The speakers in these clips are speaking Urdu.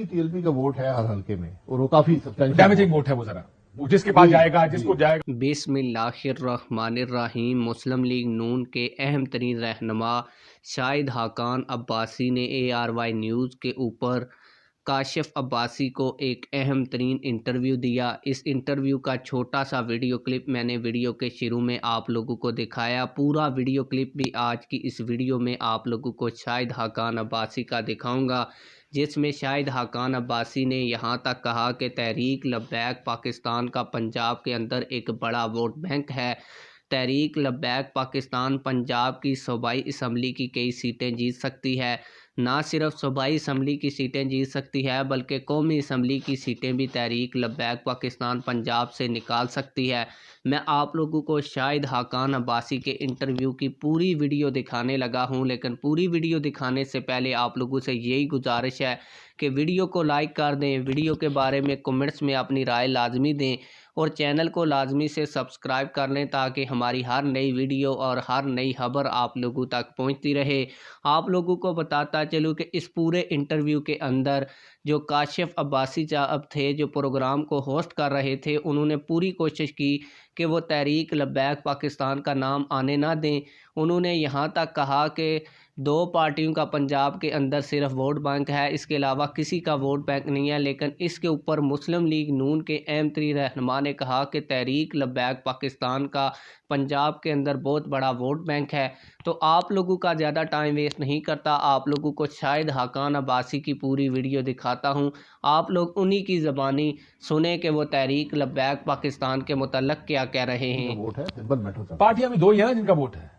ٹی ایل پی کا ووٹ ہے ہر حلقے میں اور وہ کافی ڈیمیجنگ ووٹ ہے وہ ذرا وہ جس کے پاس جائے گا جس کو جائے گا. بسم اللہ الرحمن الرحیم. مسلم لیگ نون کے اہم ترین رہنما شاہد حقان عباسی نے ARY نیوز کے اوپر کاشف عباسی کو ایک اہم ترین انٹرویو دیا. اس انٹرویو کا چھوٹا سا ویڈیو کلپ میں نے ویڈیو کے شروع میں آپ لوگوں کو دکھایا. پورا ویڈیو کلپ بھی آج کی اس ویڈیو میں آپ لوگوں کو شاہد حقان عباسی کا دکھاؤں گا، جس میں شاہد حقان عباسی نے یہاں تک کہا کہ تحریک لبیک پاکستان کا پنجاب کے اندر ایک بڑا ووٹ بینک ہے. تحریک لبیک پاکستان پنجاب کی صوبائی اسمبلی کی کئی سیٹیں جیت سکتی ہے. نہ صرف صوبائی اسمبلی کی سیٹیں جیت سکتی ہے بلکہ قومی اسمبلی کی سیٹیں بھی تحریک لبیک پاکستان پنجاب سے نکال سکتی ہے. میں آپ لوگوں کو شاہد حقان عباسی کے انٹرویو کی پوری ویڈیو دکھانے لگا ہوں، لیکن پوری ویڈیو دکھانے سے پہلے آپ لوگوں سے یہی گزارش ہے کہ ویڈیو کو لائک کر دیں، ویڈیو کے بارے میں کمنٹس میں اپنی رائے لازمی دیں اور چینل کو لازمی سے سبسکرائب کر لیں تاکہ ہماری ہر نئی ویڈیو اور ہر نئی خبر آپ لوگوں تک پہنچتی رہے. آپ لوگوں کو بتاتا چلوں کہ اس پورے انٹرویو کے اندر جو کاشف عباسی صاحب تھے جو پروگرام کو ہوسٹ کر رہے تھے، انہوں نے پوری کوشش کی کہ وہ تحریک لبیک پاکستان کا نام آنے نہ دیں. انہوں نے یہاں تک کہا کہ 2 پارٹیوں کا پنجاب کے اندر صرف ووٹ بینک ہے، اس کے علاوہ کسی کا ووٹ بینک نہیں ہے. لیکن اس کے اوپر مسلم لیگ نون کے اہم ترین رہنما نے کہا کہ تحریک لبیک پاکستان کا پنجاب کے اندر بہت بڑا ووٹ بینک ہے. تو آپ لوگوں کا زیادہ ٹائم ویسٹ نہیں کرتا، آپ لوگوں کو شاہد حقان عباسی کی پوری ویڈیو دکھاتا ہوں. آپ لوگ انہی کی زبانی سنیں کہ وہ تحریک لبیک پاکستان کے متعلق کیا کہہ رہے ہیں. پارٹیاں بھی 2 ہی ہیں نا جن کا ووٹ ہے.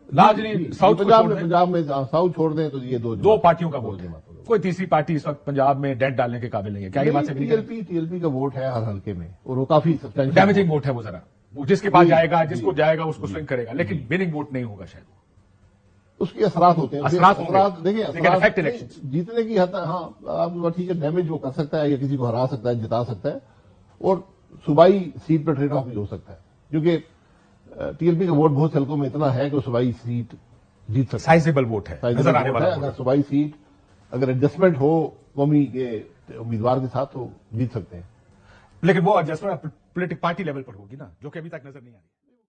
لارجلی ساؤتھ پنجاب میں ساؤتھ چھوڑ دیں تو یہ 2 پارٹیوں کا ووٹ ہے. کوئی تیسری پارٹی اس وقت پنجاب میں ڈینٹ ڈالنے کے قابل نہیں ہے. کیا یہ بات ٹی ایل پی کا ووٹ ہے ہر حلقے میں اور وہ کافی ڈیمیجنگ ووٹ ہے وہ ذرا وہ جس کے پاس جائے گا جس کو جائے گا اس کو سوئنگ کرے گا، لیکن وننگ ووٹ نہیں ہوگا شاید. اس کے اثرات ہوتے ہیں. اثرات دیکھیں جیتنے کی حد، ہاں آپ ٹھیک ہے، ڈیمیج وہ کر سکتا ہے یا کسی کو ہرا سکتا ہے، جتا سکتا ہے، اور صوبائی سیٹ پر ٹریڈ آف بھی ہو سکتا ہے کیونکہ ٹی ایل پی کا ووٹ بہت حلقوں میں اتنا ہے کہ صوبائی سیٹ جیت سکتا ہے. سائزیبل ووٹ ہے. اگر صوبائی سیٹ اگر ایڈجسٹمنٹ ہو قومی کے امیدوار کے ساتھ تو جیت سکتے ہیں. لیکن وہ ایڈجسٹمنٹ پولیٹک پارٹی لیول پر ہوگی نا، جو کہ ابھی تک نظر نہیں آئی.